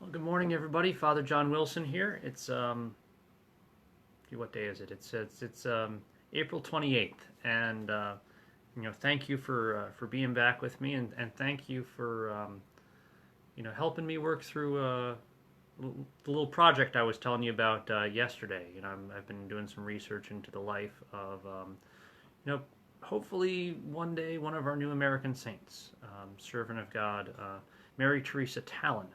Well, good morning, everybody. Father John Wilson here. It's what day is it? It's April 28th, and thank you for being back with me, and thank you for helping me work through the little project I was telling you about yesterday. I've been doing some research into the life of you know hopefully one day one of our new American saints, servant of God, Mary Teresa Tallon.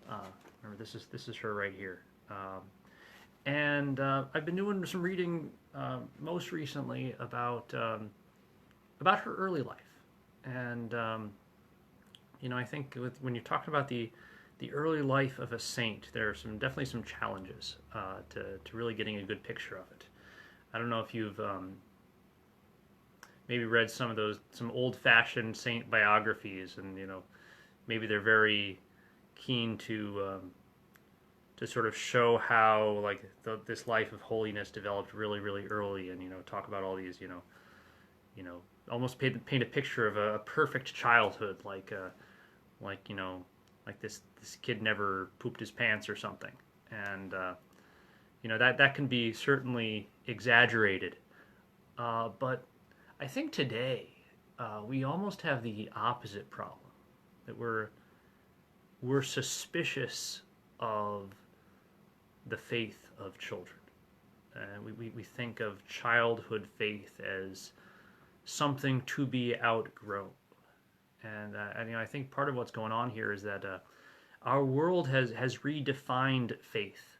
Uh, Remember, this is her right here. And I've been doing some reading most recently about her early life, and I think when you're talking about the early life of a saint, there are definitely some challenges to really getting a good picture of it. I don't know if you've maybe read some old-fashioned saint biographies, and maybe they're very keen to sort of show how like this life of holiness developed really really early, and talk about all these almost paint a picture of a perfect childhood, like like this kid never pooped his pants or something, and that can be certainly exaggerated, but I think today we almost have the opposite problem, that we're suspicious of the faith of children. We think of childhood faith as something to be outgrown. And I think part of what's going on here is that our world has redefined faith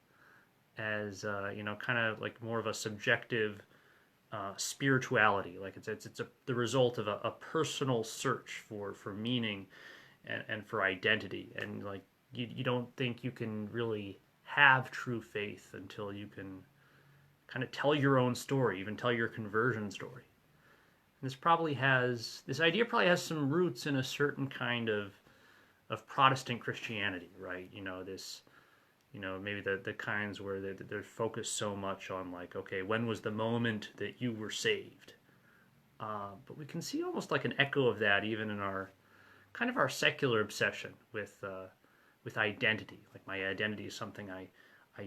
as kind of like more of a subjective spirituality. Like it's the result of a personal search for meaning and for identity. And like you don't think you can really have true faith until you can kind of tell your own story, even tell your conversion story. And this idea probably has some roots in a certain kind of Protestant Christianity, right? Maybe the kinds where they're focused so much on like, okay, when was the moment that you were saved? But we can see almost like an echo of that even in our secular obsession with identity. Like my identity is something I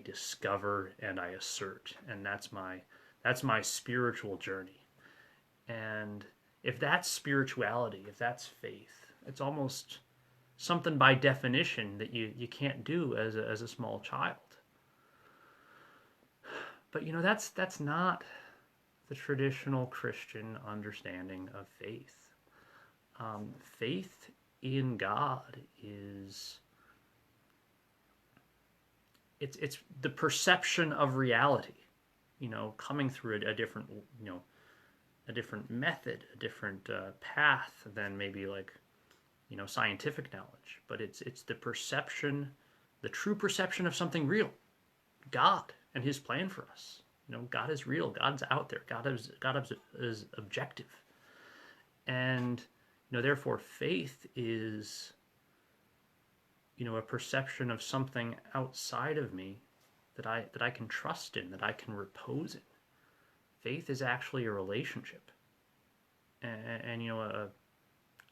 discover and I assert, and that's my spiritual journey. And if that's spirituality, if that's faith, it's almost something by definition that you can't do as a small child. But that's not the traditional Christian understanding of faith. Faith in God is it's the perception of reality, coming through a different a different method, a different path than maybe like scientific knowledge. But it's the perception, the true perception of something real, God and His plan for us. God is real. God's out there. God is objective, and therefore faith is a perception of something outside of me that I can trust in, that I can repose in. Faith is actually a relationship, and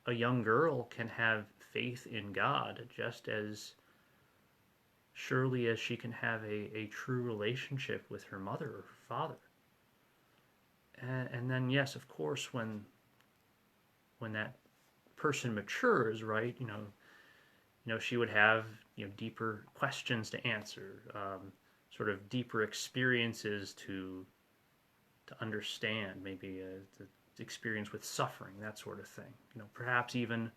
a young girl can have faith in God just as surely as she can have a true relationship with her mother or her father. And then yes, of course, when that person matures, right, she would have deeper questions to answer, sort of deeper experiences to understand, maybe the experience with suffering, that sort of thing. Perhaps even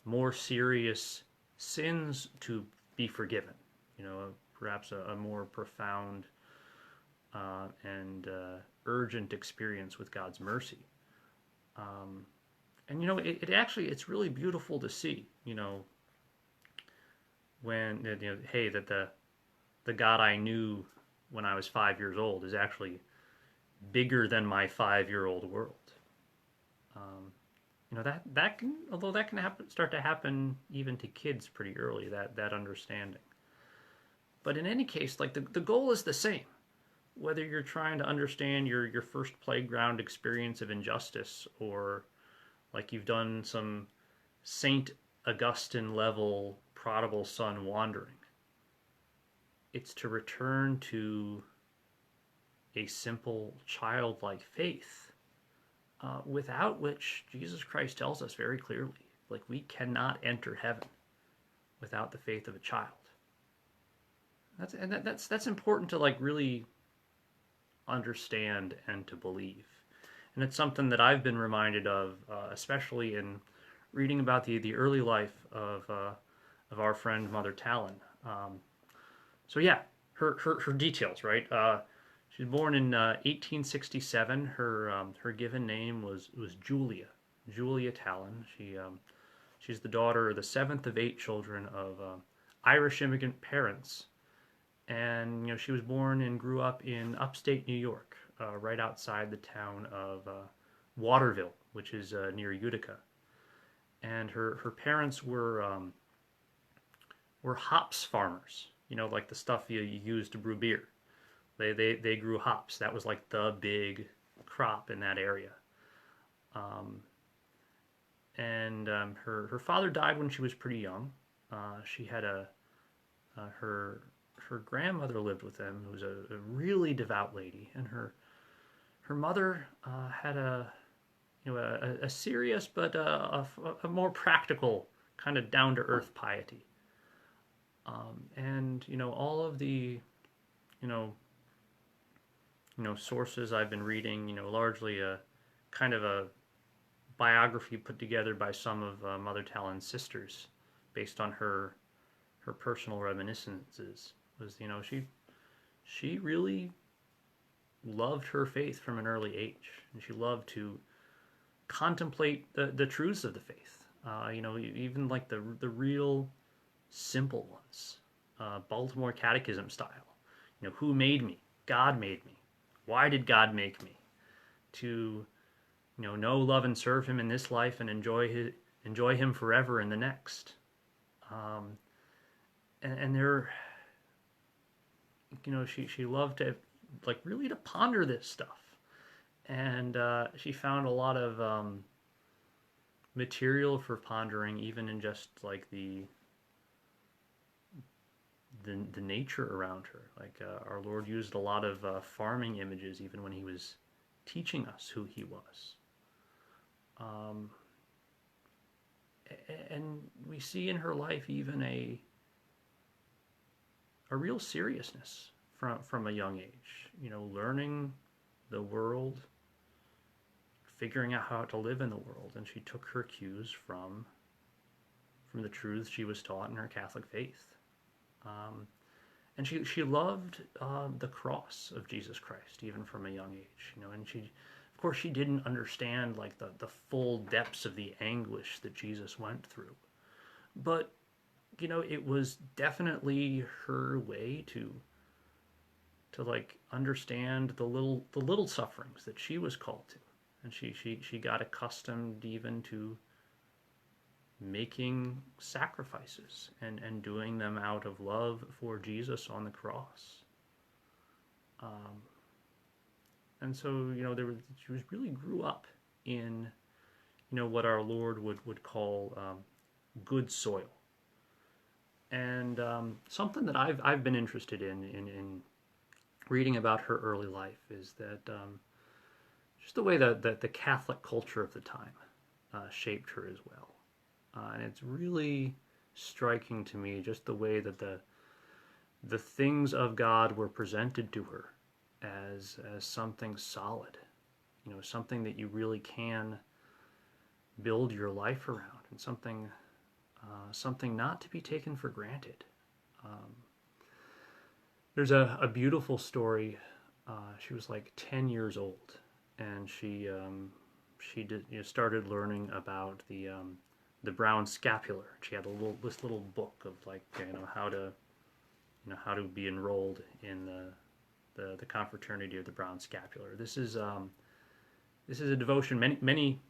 more serious sins to be forgiven. Perhaps a more profound and urgent experience with God's mercy. And it's really beautiful to see. When hey, that the God I knew when I was 5 years old is actually bigger than my 5-year-old world. That can, although that can start to happen even to kids pretty early, that understanding. But in any case, like the goal is the same. Whether you're trying to understand your first playground experience of injustice, or like you've done some Saint Augustine level prodigal son wandering, it's to return to a simple childlike faith, without which Jesus Christ tells us very clearly, like, we cannot enter heaven without the faith of a child. That's important to, like, really understand and to believe. And it's something that I've been reminded of, especially in reading about the early life of our friend Mother Tallon. So yeah, her details, right? She was born in 1867. Her given name was Julia Tallon. She's the daughter, the seventh of 8 children of Irish immigrant parents, and she was born and grew up in upstate New York, right outside the town of Waterville, which is near Utica. And her parents were hops farmers. Like the stuff you use to brew beer. They grew hops. That was like the big crop in that area. And her father died when she was pretty young. She had her grandmother lived with them, who was a really devout lady, and her mother had a serious but a more practical kind of down to earth piety. And all of the sources I've been reading, largely a kind of a biography put together by some of Mother Tallon's sisters, based on her personal reminiscences, was she really loved her faith from an early age, and she loved to contemplate the truths of the faith. Even like the real simple ones, Baltimore Catechism style. Who made me? God made me. Why did God make me? To know, love, and serve Him in this life, and enjoy Him forever in the next. And there, she loved to, like, really to ponder this stuff, and she found a lot of material for pondering, even in just like the nature around her. Like, our Lord used a lot of farming images even when He was teaching us who He was. And we see in her life even a real seriousness from a young age. Learning the world, figuring out how to live in the world, and she took her cues from the truths she was taught in her Catholic faith. And she loved the cross of Jesus Christ, even from a young age. And of course, she didn't understand like the full depths of the anguish that Jesus went through, but it was definitely her way to like understand the little sufferings that she was called to, and she got accustomed even to making sacrifices and doing them out of love for Jesus on the cross. And so she really grew up in what our Lord would call good soil. And something that I've been interested in reading about her early life is that just the way that the Catholic culture of the time shaped her as well. And it's really striking to me just the way that the things of God were presented to her as something solid, something that you really can build your life around, and something not to be taken for granted. There's a beautiful story. She was like 10 years old, and she started learning about the brown scapular. She had this little book of like how to be enrolled in the confraternity of the brown scapular. This is a devotion many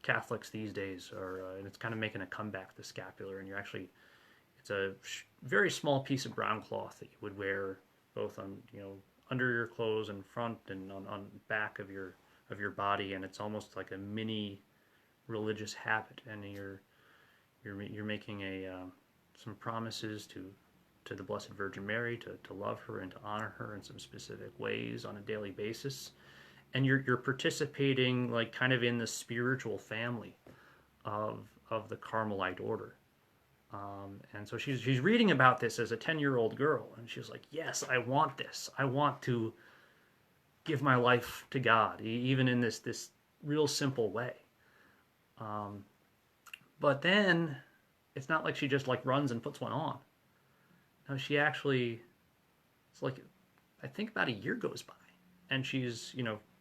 Catholics these days are, and it's kind of making a comeback, the scapular, and it's a very small piece of brown cloth that you would wear both on under your clothes and front and on back of your body, and it's almost like a mini religious habit, and you're making some promises to to the Blessed Virgin Mary, to love her and to honor her in some specific ways on a daily basis. And you're participating like kind of in the spiritual family of the Carmelite order. And so she's reading about this as a 10-year-old girl, and she's like, yes, I want this. I want to give my life to God, even in this real simple way. But then it's not like she just like runs and puts one on. No, she actually, it's like, I think about a year goes by, and she's,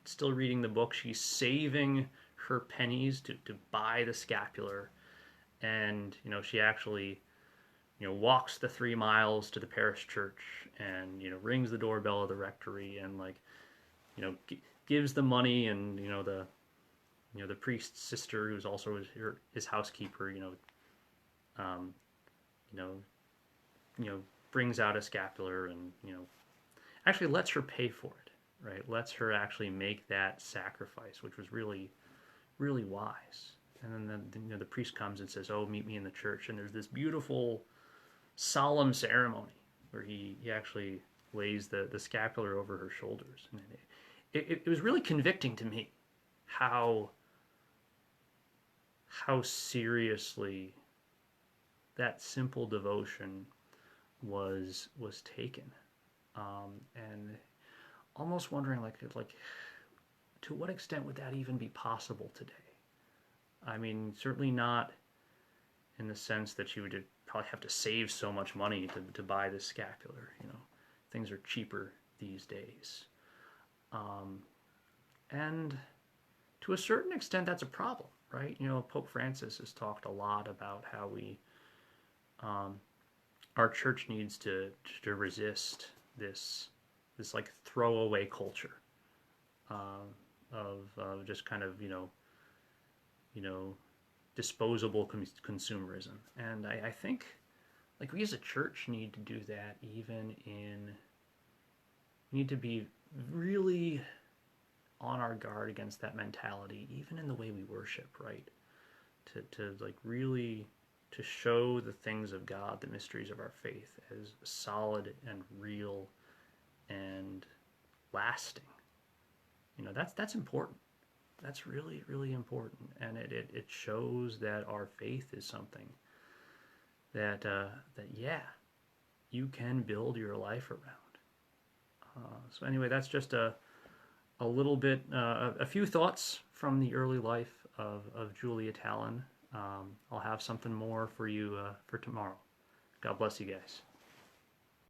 still reading the book. She's saving her pennies to buy the scapular. And, she actually, walks the 3 miles to the parish church and, rings the doorbell of the rectory and like, gives the money, and, the priest's sister, who's also his housekeeper, um, you know, brings out a scapular and, actually lets her pay for it, right? Lets her actually make that sacrifice, which was really, really wise. And then the priest comes and says, "Oh, meet me in the church." And there's this beautiful, solemn ceremony where he actually lays the scapular over her shoulders. And it was really convicting to me how seriously that simple devotion was taken, and almost wondering like to what extent would that even be possible today? I mean, certainly not in the sense that you would probably have to save so much money to buy this scapular. Things are cheaper these days, and to a certain extent, that's a problem, right? Pope Francis has talked a lot about how our church needs to resist this like throwaway culture of just kind of disposable consumerism. And I think like we as a church need to do that. We need to be really on our guard against that mentality, even in the way we worship, right? To like really to show the things of God, the mysteries of our faith, as solid and real and lasting. That's important. That's really, really important, and it shows that our faith is something that you can build your life around. So anyway, that's just a little bit, a few thoughts from the early life of Julia Tallon. I'll have something more for you for tomorrow. God bless you guys.